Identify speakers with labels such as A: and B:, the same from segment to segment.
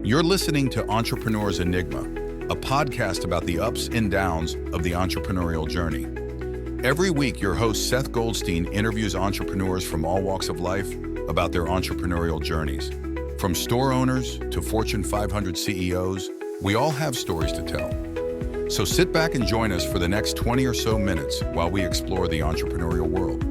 A: You're listening to Entrepreneur's Enigma, a podcast about the ups and downs of the entrepreneurial journey. Every week, your host Seth Goldstein interviews entrepreneurs from all walks of life about their entrepreneurial journeys. From store owners to Fortune 500 CEOs, we all have stories to tell. So sit back and join us for the next 20 or so minutes while we explore the entrepreneurial world.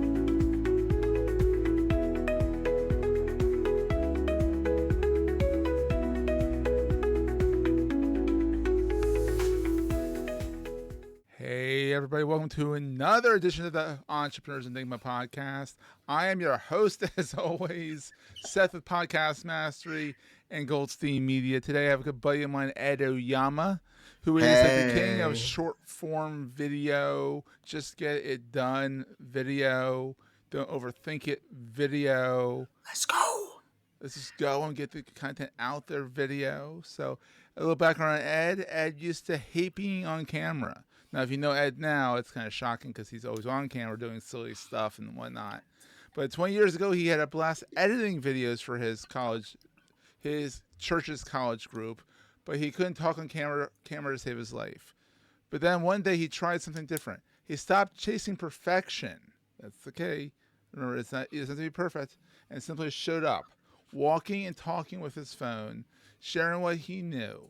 B: Hey everybody, welcome to another edition of the Entrepreneur's Enigma podcast. I am your host, as always, Seth with Podcast Mastery and Goldstein Media. Today I have a good buddy of mine, Ed Oyama, who is like the king of short form video, just get it done video, don't overthink it video.
C: Let's go.
B: Let's just go and get the content out there video. So a little background on Ed. Ed used to hate being on camera. Now, if you know Ed now, it's kind of shocking because he's always on camera doing silly stuff and whatnot. But 20 years ago, he had a blast editing videos for his church's college group, but he couldn't talk on camera to save his life. But then one day he tried something different. He stopped chasing perfection. That's okay. Remember, it doesn't have to be perfect. And simply showed up, walking and talking with his phone, sharing what he knew.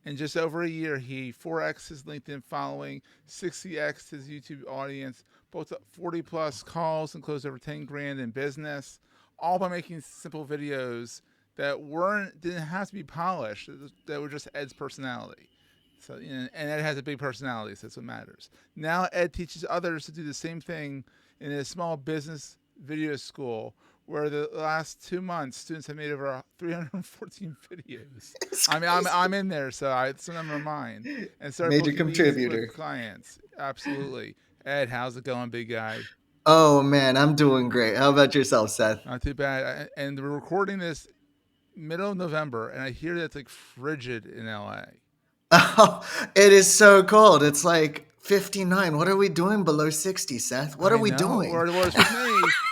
B: In just over a year, he 4x'd his LinkedIn following, 60x'd his YouTube audience, booked up 40 plus calls and closed over 10 grand in business, all by making simple videos that didn't have to be polished, that were just Ed's personality. So, and Ed has a big personality, so that's what matters. Now Ed teaches others to do the same thing in a small business video school, where the last 2 months, students have made over 314 videos. I'm in there, so some of them are mine. And
C: Major contributor.
B: With clients, absolutely. Ed, how's it going, big guy?
C: Oh man, I'm doing great. How about yourself, Seth?
B: Not too bad. And we're recording this middle of November, and I hear that it's like frigid in LA.
C: Oh, it is so cold. It's like 59. What are we doing below 60, Seth? What are we doing?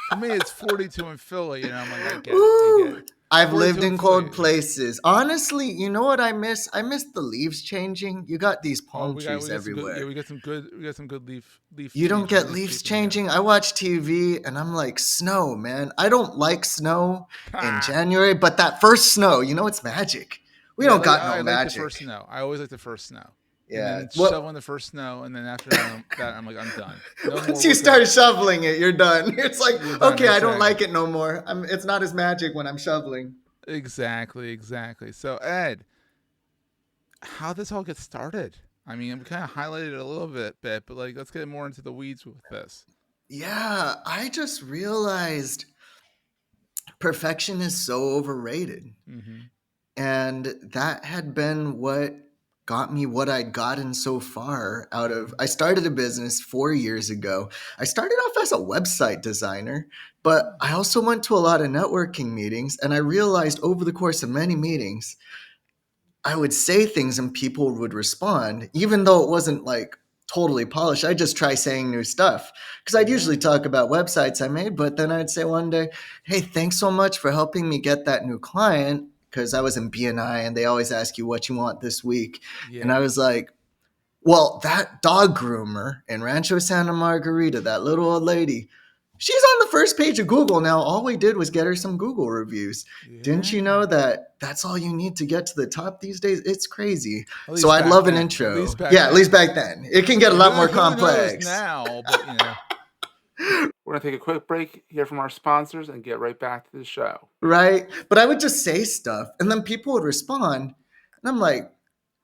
B: For me, it's 42 in Philly. I'm like, I get it.
C: I've lived in cold places. Honestly, you know what I miss? I miss the leaves changing. You got these palm trees everywhere.
B: We got some good leaf.
C: You don't get leaves changing? I watch TV and I'm like, snow, man. I don't like snow in January, but that first snow, it's magic. We don't got no magic.
B: Like the first snow. I always like the first snow.
C: Yeah,
B: and then shoveling the first snow, and then after that, I'm like, I'm done.
C: Once you start shoveling it, you're done. It's like, okay, I don't like it no more. It's not as magic when I'm shoveling.
B: Exactly. So, Ed, how did this all get started? I mean, we kind of highlighted it a little bit, but like, let's get more into the weeds with this.
C: Yeah, I just realized perfection is so overrated. Mm-hmm. And that had been what got me what I'd gotten so far I started a business 4 years ago. I started off as a website designer, but I also went to a lot of networking meetings, and I realized over the course of many meetings, I would say things and people would respond, even though it wasn't like totally polished. I'd just try saying new stuff because I'd usually talk about websites I made, but then I'd say one day, hey, thanks so much for helping me get that new client. Because I was in B&I and they always ask you what you want this week. Yeah. And I was like, well, that dog groomer in Rancho Santa Margarita, that little old lady, she's on the first page of Google now. All we did was get her some Google reviews. Yeah. Didn't you know that that's all you need to get to the top these days? It's crazy. So I'd love an intro. At least back then. It can get a lot more complex.
B: Now, but We're going to take a quick break, hear from our sponsors, and get right back to the show.
C: Right? But I would just say stuff, and then people would respond. And I'm like,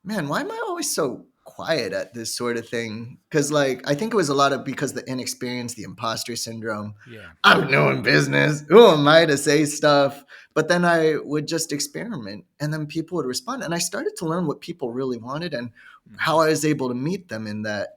C: man, why am I always so quiet at this sort of thing? Because, I think it was a lot of because the inexperience, the imposter syndrome. Yeah. I'm new in business. Who am I to say stuff? But then I would just experiment, and then people would respond. And I started to learn what people really wanted and how I was able to meet them in that.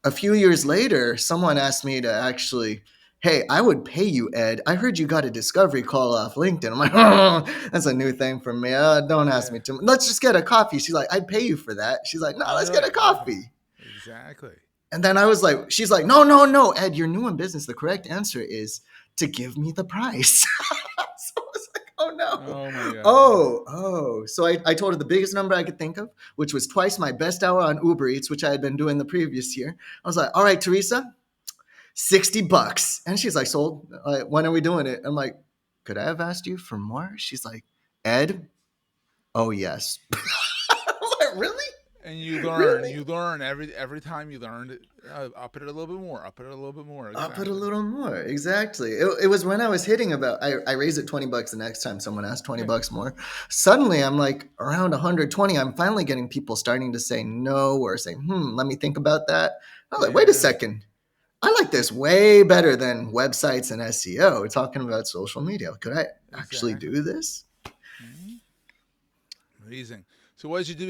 C: A few years later, someone asked me to actually, hey, I would pay you, Ed. I heard you got a discovery call off LinkedIn. I'm like, oh, that's a new thing for me. Don't ask me too much. Let's just get a coffee. She's like, I'd pay you for that. She's like, no, let's get a coffee.
B: Exactly.
C: And then I was like, she's like, no, Ed, you're new in business. The correct answer is to give me the price. So I was like, oh no.
B: Oh my God.
C: So I told her the biggest number I could think of, which was twice my best hour on Uber Eats, which I had been doing the previous year. I was like, all right, Teresa, $60. And she's like, sold. When are we doing it? I'm like, could I have asked you for more? She's like, Ed, oh yes. I'm like, really?
B: And you
C: Really?
B: learn every time you learn. Up it a little bit more. Up it a little bit more.
C: I'll put a
B: Exactly.
C: little more. Exactly. It was when I was hitting about, I raise it $20 the next time someone asks
B: Yeah.
C: $20 more. Suddenly I'm like around 120. I'm finally getting people starting to say no or say, let me think about that. I was like, wait a
B: Yeah.
C: second. I like this way better than websites and SEO. We're talking about social media. Could I actually
B: Exactly.
C: do this?
B: Mhm. Amazing. So what did you do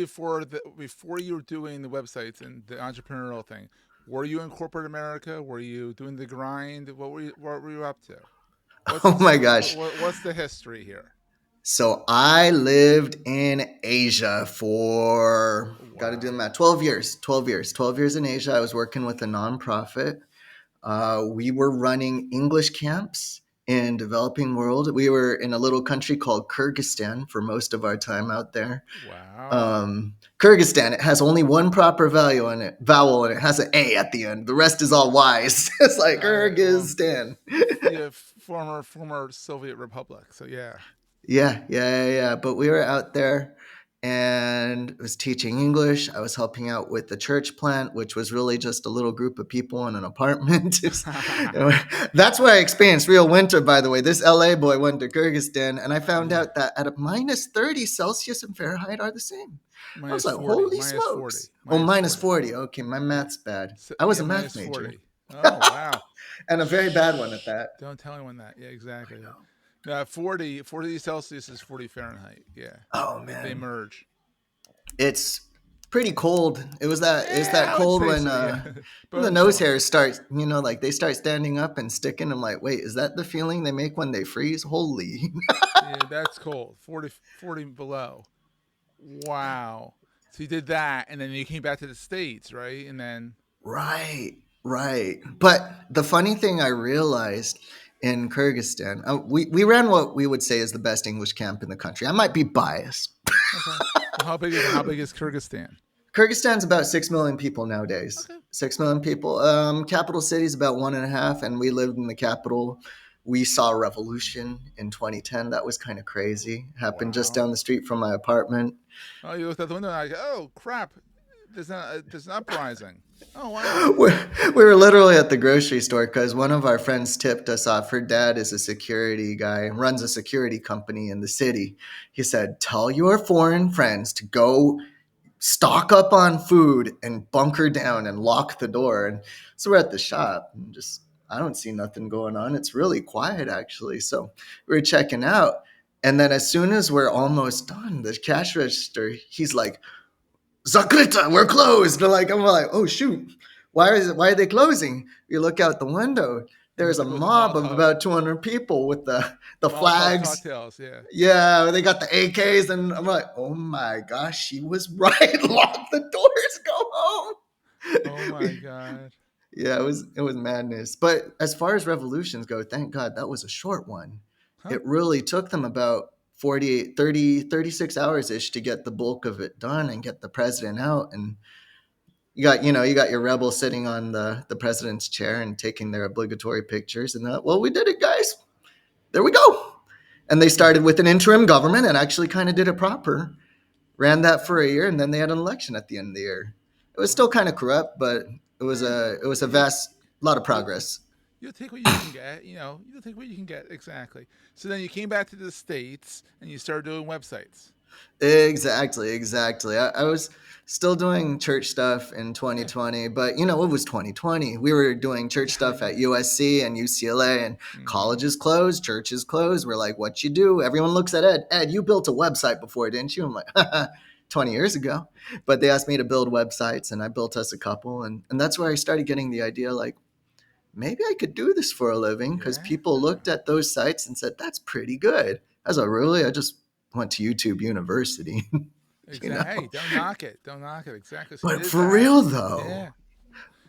B: before you were doing the websites and the entrepreneurial thing? Were you in corporate America? Were you doing the grind? What were you up to?
C: Oh my gosh.
B: What's the history here?
C: So I lived in Asia for, got to do the
B: Wow.
C: math, 12 years. 12 years. 12 years in Asia. I was working with a nonprofit. We were running English camps in developing world. We were in a little country called Kyrgyzstan for most of our time out there.
B: Wow.
C: Kyrgyzstan, it has only one proper vowel, and it has an A at the end. The rest is all Y's. It's like
B: Well,
C: Kyrgyzstan.
B: yeah, former Soviet Republic. So yeah.
C: Yeah. But we were out there and was teaching English. I was helping out with the church plant, which was really just a little group of people in an apartment. That's where I experienced real winter, by the way. This LA boy went to Kyrgyzstan, and I found
B: Yeah.
C: out that at a minus 30 Celsius and Fahrenheit are the same. I was
B: Minus
C: like,
B: 40.
C: holy
B: Minus 40.
C: smokes. Oh,
B: Minus
C: minus
B: 40.
C: 40. Okay, my
B: Yeah.
C: math's bad.
B: So,
C: I was
B: yeah,
C: a math
B: minus
C: major.
B: 40. Oh wow.
C: And a very bad one at that.
B: Don't tell anyone that. Yeah,
C: I
B: exactly.
C: know.
B: No, 40 Celsius is 40 Fahrenheit. Yeah.
C: Oh,
B: They
C: man.
B: merge.
C: It's pretty cold. It's
B: Yeah,
C: that
B: I would
C: cold
B: say so. Yeah.
C: when
B: Bone
C: the nose
B: chilling.
C: hairs start, like they start standing up and sticking. I'm like, wait, is that the feeling they make when they freeze? Holy.
B: Yeah, that's cold. 40 below. Wow. So you did that, and then you came back to the States, right? And then,
C: Right, right. But the funny thing I realized in Kyrgyzstan, we ran what we would say is the best English camp in the country. I might be biased.
B: okay. Well, how big is Kyrgyzstan?
C: Kyrgyzstan's about 6 million people nowadays.
B: Okay.
C: 6 million people. Capital city's about 1.5, and we lived in the capital. We saw a revolution in 2010. That was kind of crazy. Happened just
B: Wow.
C: down the street from my apartment.
B: Oh, you looked out the window and like, oh crap, there's an uprising. Oh wow.
C: We were literally at the grocery store because one of our friends tipped us off. Her dad is a security guy and runs a security company in the city. He said, tell your foreign friends to go stock up on food and bunker down and lock the door. And so we're at the shop and just, I don't see nothing going on. It's really quiet actually. So we were checking out. And then as soon as we're almost done, the cash register, he's like, Zakrita, we're closed. I'm like, oh shoot. Why are they closing? You look out the window. There's a
B: With
C: mob of about 200 people with the
B: Molotov
C: flags.
B: cocktails. Yeah.
C: Yeah, they got the AKs, and I'm like, oh my gosh, she was right. Lock the doors, go home.
B: Oh my god.
C: Yeah, it was madness. But as far as revolutions go, thank God that was a short one.
B: Huh?
C: It really took them about 48, 30, 36 hours ish to get the bulk of it done and get the president out. And you got your rebels sitting on the president's chair and taking their obligatory pictures. And well, we did it, guys. There we go. And they started with an interim government and actually kind of did it proper. Ran that for a year, and then they had an election at the end of the year. It was still kind of corrupt, but it was
B: Eh,
C: a
B: you
C: vast lot of
B: you
C: progress.
B: you'll take what you can get. You'll take what you can get exactly. So then you came back to the States and you started doing websites.
C: Exactly. I was still doing church stuff in
B: Yeah.
C: 2020, but it was 2020. We were doing church
B: Yeah.
C: stuff at USC and UCLA, and
B: Mm-hmm.
C: colleges closed, churches closed. We're like, what you do? Everyone looks at Ed. Ed, you built a website before, didn't you? I'm like, 20 years ago. But they asked me to build websites, and I built us a couple. And that's where I started getting the idea like, maybe I could do this for a living because
B: Yeah.
C: people looked at those sites and said, that's pretty good. I was like, really? I just went to YouTube University. you
B: Exactly.
C: know.
B: Hey, don't knock it. Don't knock it. Exactly. So you
C: But
B: did
C: for
B: that.
C: real though,
B: Yeah.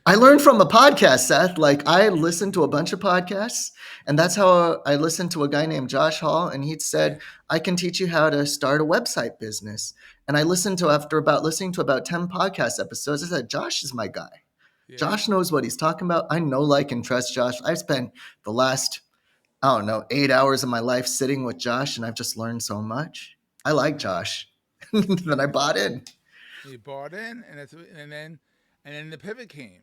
C: I learned from a podcast, Seth. Like I listened to a bunch of podcasts, and that's how I listened to a guy named Josh Hall, and he'd
B: Yeah.
C: said, "I can teach you how to start a website business." And I listened to after about listening to about 10 podcast episodes, I said, "Josh is my guy.
B: Yeah.
C: Josh knows what he's talking about. I know, like, and trust Josh. I've spent the last, I don't know, 8 hours of my life sitting with Josh, and I've just learned so much. I like
B: Yeah.
C: Josh." Then I bought in.
B: You bought in, and then the pivot came.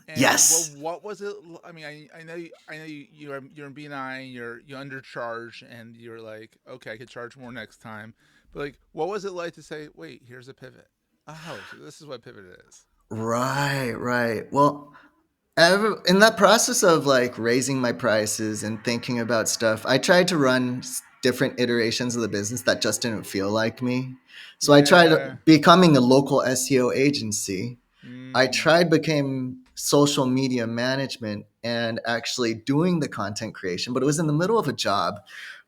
B: And
C: Yes.
B: what was it? I mean, I know you're in B9, you're undercharged, and you're like, okay, I could charge more next time. But like, what was it like to say, wait, here's a pivot? Oh, so this is what pivot is.
C: Right, right. Well, in that process of like raising my prices and thinking about stuff, I tried to run different iterations of the business that just didn't feel like me. So I tried
B: Yeah.
C: becoming a local SEO agency. I
B: Mm.
C: tried became social media management and actually doing the content creation, but it was in the middle of a job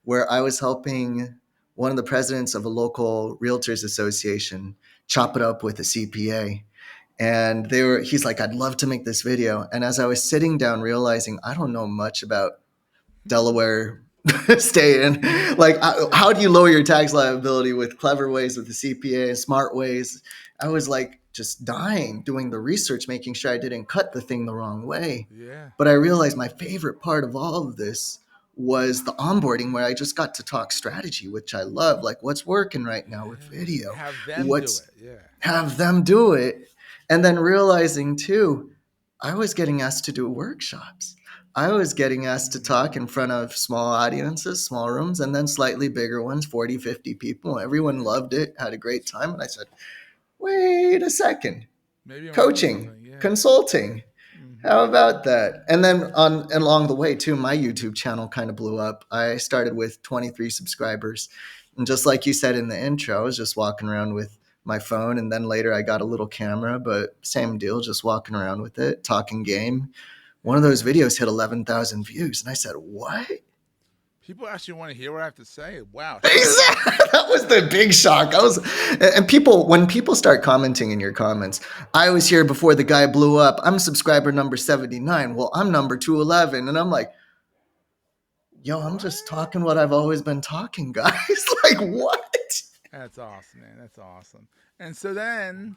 C: where I was helping one of the presidents of a local realtors association chop it up with a CPA. And he's like, "I'd love to make this video." And as I was sitting down realizing I don't know much about Delaware state and like how do you lower your tax liability with clever ways with the CPA and smart ways, I was like just dying doing the research, making sure I didn't cut the thing the wrong way.
B: Yeah.
C: But I realized my favorite part of all of this was the onboarding where I just got to talk strategy, which I love, like what's working right now with
B: Yeah.
C: video,
B: Have them do
C: what's
B: it. Yeah.
C: have them do it. And then realizing too, I was getting asked to do workshops. I was getting asked to talk in front of small audiences, small rooms, and then slightly bigger ones, 40, 50 people. Everyone loved it, had a great time. And I said, wait a second,
B: Maybe I'm onto
C: coaching,
B: something. Yeah.
C: consulting.
B: Hmm.
C: How about that? And then on and along the way too, my YouTube channel kind of blew up. I started with 23 subscribers. And just like you said in the intro, I was just walking around with my phone, and then later I got a little camera, but same deal, just walking around with it, talking game. One of those
B: Yeah.
C: videos hit 11,000 views, and I said, "What?"
B: People actually want to hear what I have to say. Wow.
C: Exactly. That was the big shock. And people, when people start commenting in your comments, "I was here before the guy blew up. I'm subscriber number 79. Well, I'm number 211." And I'm like, "Yo, I'm
B: What?
C: just talking what I've always been talking, guys." Like, what?
B: That's awesome, man. That's awesome. And so then,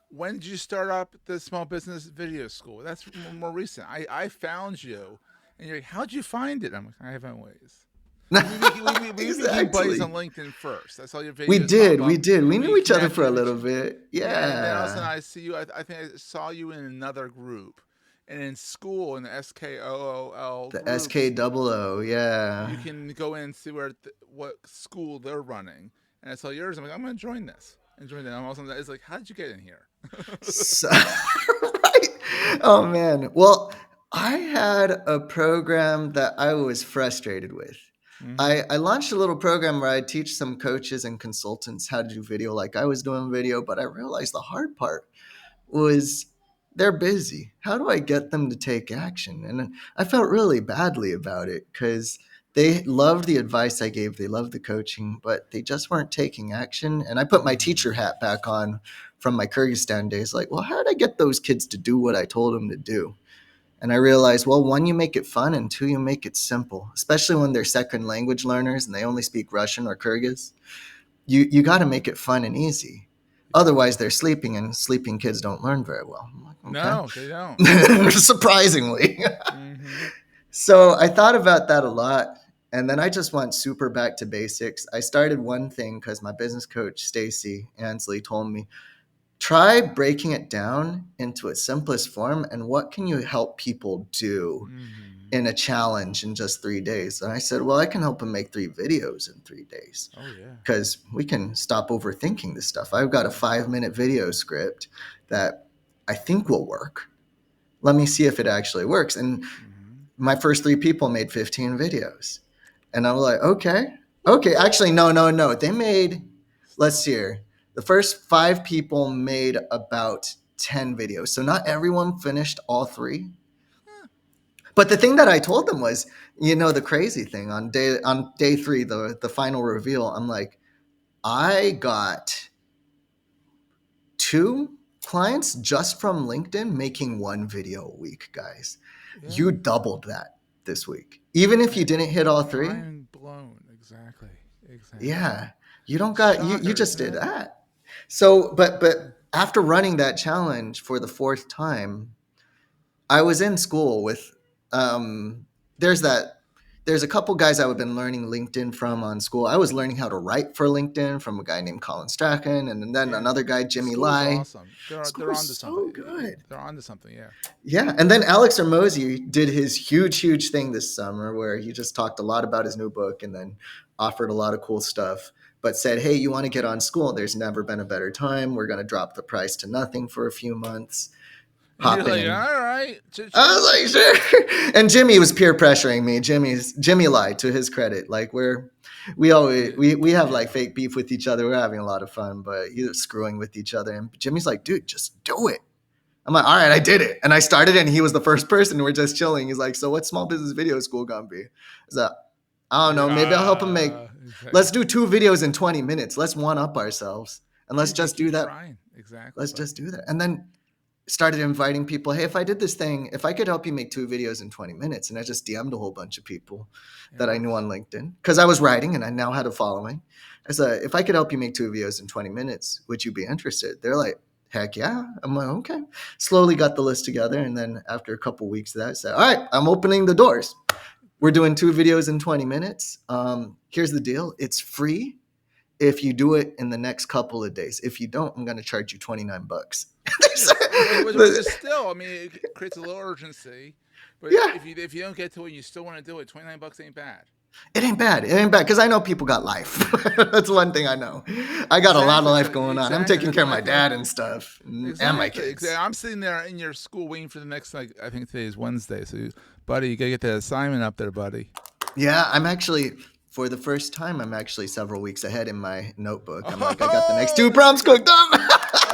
B: when did you start up the small business video school? That's more recent. I found you, and you're like, how'd you find it? I'm like, I have my ways. We became buddies on
C: Exactly.
B: LinkedIn first. I saw your
C: We
B: videos pop
C: did. We
B: up.
C: did. We knew
B: We
C: each other for
B: connected
C: a
B: with
C: little
B: you.
C: bit.
B: Yeah, and then all of a sudden
C: Yeah.
B: I see you. I think I saw you in another group, and in school in the SKOOL
C: The
B: groups,
C: SK00.
B: you
C: Yeah.
B: can go in and see what school they're running. And I saw yours. I'm like, I'm gonna join this and join that. I'm also it's like, how did you get in here?
C: So, right. Oh man. Well, I had a program that I was frustrated with.
B: Mm-hmm.
C: I launched a little program where I teach some coaches and consultants how to do video like I was doing video, but I realized the hard part was they're busy. How do I get them to take action? And I felt really badly about it because they loved the advice I gave, they loved the coaching, but they just weren't taking action. And I put my teacher
B: Mm-hmm.
C: hat back on from my Kyrgyzstan days, like, well, how did I get those kids to do what I told them to do? And I realized, well, one, you make it fun, and two, you make it simple, especially when they're second language learners and they only speak Russian or Kyrgyz. You got to make it fun and easy.
B: Yeah.
C: Otherwise, they're sleeping, and sleeping kids don't learn very well. I'm like,
B: No, they don't.
C: okay. Surprisingly.
B: Mm-hmm.
C: So I thought about that a lot. And then I just went super back to basics. I started one thing because my business coach, Stacy Ansley, told me, try breaking it down into its simplest form and what can you help people do
B: Mm-hmm.
C: in a challenge in just 3 days. And I said, well, I can help them make 3 videos in 3 days
B: Oh yeah.
C: because we can stop overthinking this stuff. I've got a 5-minute video script that I think will work. Let me see if it actually works. And
B: Mm-hmm.
C: my first 3 people made 15 videos. And I'm like, okay. Actually, no. They made, let's see here. The first 5 people made about 10 videos. So not everyone finished all 3. But the thing that I told them was, the crazy thing on day 3, the final reveal, I'm like, I got 2 clients just from LinkedIn making 1 video a week, guys.
B: Yeah.
C: You doubled that this week. Even if you didn't hit all 3.
B: Mind blown. Exactly.
C: Yeah. You don't got you
B: Shocker,
C: just
B: isn't
C: did
B: it?
C: that. So but after running that challenge for the 4th time, I was in school with there's a couple guys I've been learning LinkedIn from on school. I was learning how to write for LinkedIn from a guy named Colin Strachan, and then another guy, Jimmy
B: School's
C: Lai.
B: awesome. They're
C: School's
B: onto
C: so
B: something.
C: good.
B: They're onto something. Yeah.
C: Yeah, and then Alex Hormozy did his huge thing this summer where he just talked a lot about his new book and then offered a lot of cool stuff, but said, hey, you want to get on school? There's never been a better time. We're going to drop the price to nothing for a few months.
B: Hop in. All right.
C: I was like, sure. And Jimmy was peer pressuring me. Jimmy lied, to his credit. Like we have like fake beef with each other. We're having a lot of fun, but he was screwing with each other. And Jimmy's like, dude, just do it. I'm like, all right, I did it. And I started it, and he was the first person. We're just chilling. He's like, so what's small business video school gonna be? I was like, I don't know. Maybe I'll help him make. Exactly. Let's do 2 videos in 20 minutes. Let's one up ourselves, and let's just do that.
B: Trying. Exactly.
C: Let's just do that. And then started inviting people. Hey, if I did this thing, if I could help you make 2 videos in 20 minutes, and I just DM'd a whole bunch of people that I knew on LinkedIn because I was writing and I now had a following. I said, if I could help you make 2 videos in 20 minutes, would you be interested? They're like, heck yeah. I'm like, okay. Slowly got the list together. And then after a couple of weeks of that, I said, all right, I'm opening the doors. We're doing 2 videos in 20 minutes. Here's the deal. It's free if you do it in the next couple of days. If you don't, I'm going to charge you $29.
B: Which is still, I mean, it creates a little urgency. But
C: yeah.
B: if you don't get to it and you still want to do it, $29 ain't bad.
C: It ain't bad. Because I know people got life. That's one thing I know. I got a lot of life going on. I'm taking care of my dad and stuff and my kids.
B: I'm sitting there in your school waiting for the next, I think today is Wednesday. So, buddy, you got to get that assignment up there, buddy.
C: Yeah, I'm actually, for the first time, I'm actually several weeks ahead in my notebook. I'm like, I got the next 2 prompts cooked up.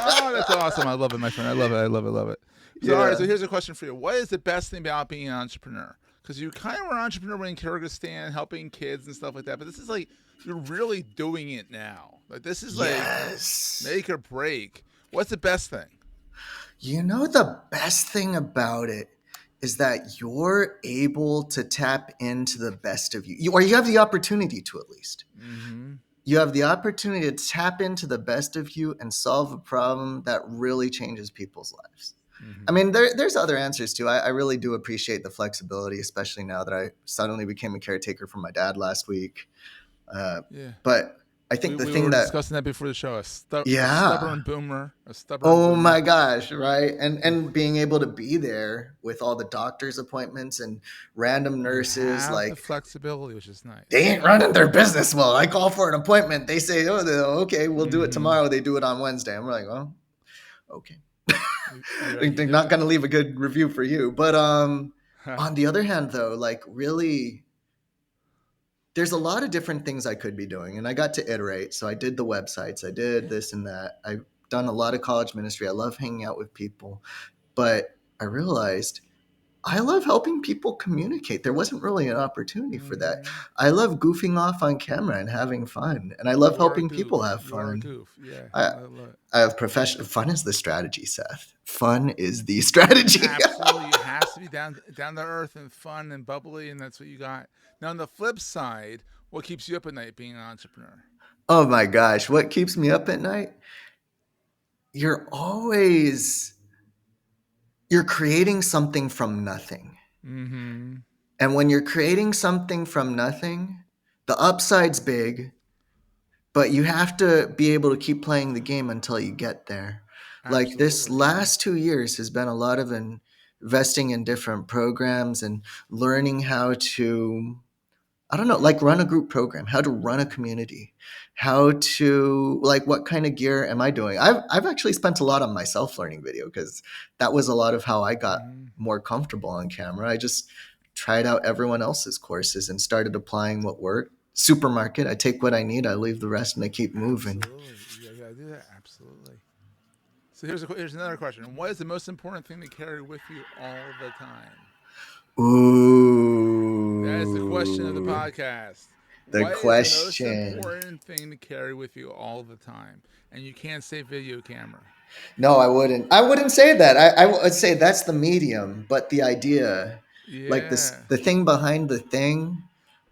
B: Oh, that's awesome. I love it, my friend. I love it. So, all right, so here's a question for you. What is the best thing about being an entrepreneur? Because you kind of were an entrepreneur in Kyrgyzstan, helping kids and stuff like that. But this is like, you're really doing it now. Like, this is like make or break. What's the best thing?
C: You know, the best thing about it is that you're able to tap into the best of you. Or you have the opportunity to, at least. Mm-hmm. You have the opportunity to tap into the best of you and solve a problem that really changes people's lives. Mm-hmm. I mean, there's other answers too. I really do appreciate the flexibility, especially now that I suddenly became a caretaker for my dad last week. But I think we were
B: discussing that before the show. A stubborn boomer.
C: My gosh, right? And being able to be there with all the doctor's appointments and random nurses, like
B: the flexibility, which is nice.
C: They ain't running their business well. I call for an appointment. They say, okay, we'll do it tomorrow. They do it on Wednesday. I'm like, well, okay. They're not going to leave a good review for you. But on the other hand, though, like really, there's a lot of different things I could be doing. And I got to iterate. So I did the websites. I did this and that. I've done a lot of college ministry. I love hanging out with people. But I realized I love helping people communicate. There wasn't really an opportunity for that. I love goofing off on camera and having fun. And I love helping people have fun. I have professional fun is the strategy, Seth. Fun is the strategy.
B: Absolutely. It has to be down to earth and fun and bubbly, and that's what you got. Now, on the flip side, what keeps you up at night being an entrepreneur?
C: Oh my gosh. What keeps me up at night? You're creating something from nothing. Mm-hmm. And when you're creating something from nothing, the upside's big, but you have to be able to keep playing the game until you get there. Absolutely. Like this last 2 years has been a lot of investing in different programs and learning how to, like run a group program, how to run a community, how to, like, what kind of gear am I doing? I've actually spent a lot on my self-learning video because that was a lot of how I got more comfortable on camera. I just tried out everyone else's courses and started applying what worked. Supermarket, I take what I need, I leave the rest, and I keep moving.
B: Absolutely. You gotta do that. Absolutely. So here's another question. What is the most important thing to carry with you all the time?
C: Ooh.
B: That is the question of the podcast.
C: The
B: What is the most
C: question.
B: important thing to carry with you all the time? And you can't say video camera.
C: No, I wouldn't. I wouldn't say that. I would say that's the medium, but the idea, like this,
B: Yeah.
C: the thing behind the thing,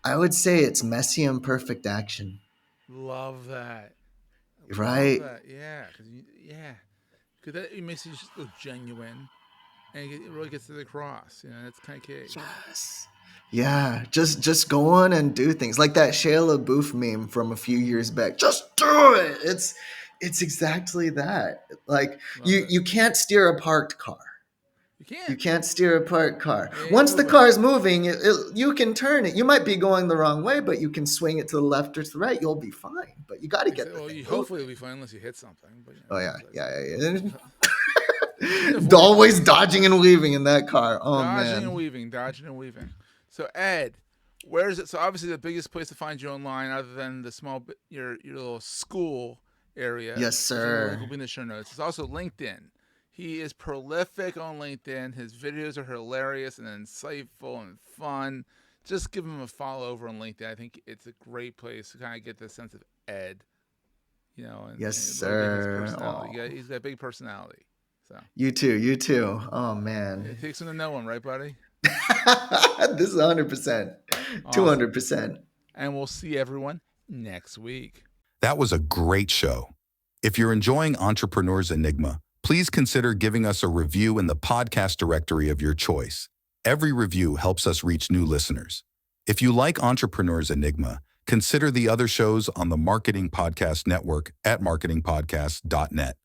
C: I would say it's messy, imperfect action.
B: Love that. Love
C: Right?
B: that. Yeah. Because that it makes you just look genuine, and it really gets to the cross. That's kind of key.
C: Yes. Yeah, just go on and do things like that Shia LaBeouf meme from a few years back. Just do it. It's exactly that. Like
B: Love
C: you
B: it.
C: you can't steer a parked car.
B: You
C: You
B: can't.
C: can't steer a parked car.
B: It ain't
C: Once the
B: moving.
C: car's moving, you can turn it. You might be going the wrong way, but you can swing it to the left or to the right. You'll be fine. But you got to get the
B: Well,
C: thing moving.
B: hopefully it'll be fine unless you hit something. But
C: Oh yeah, yeah.
B: you can avoid
C: Always
B: things.
C: dodging and weaving in that car. Oh
B: Dodging and
C: man.
B: weaving, dodging and weaving. So Ed, where is it? So obviously the biggest place to find you online, other than the your little school area,
C: Yes,
B: which the link
C: sir.
B: will be in the show notes. It's also LinkedIn. He is prolific on LinkedIn. His videos are hilarious and insightful and fun. Just give him a follow over on LinkedIn. I think it's a great place to kind of get the sense of Ed, and
C: Yes,
B: really get his
C: sir.
B: personality.
C: Aw.
B: He's got a big personality. So
C: You too. You too. Oh
B: it
C: man.
B: takes him to know him, right, buddy?
C: This is 100%.
B: Awesome.
C: 200%.
B: And we'll see everyone next week.
A: That was a great show. If you're enjoying Entrepreneur's Enigma, please consider giving us a review in the podcast directory of your choice. Every review helps us reach new listeners. If you like Entrepreneur's Enigma, consider the other shows on the Marketing Podcast Network at marketingpodcast.net.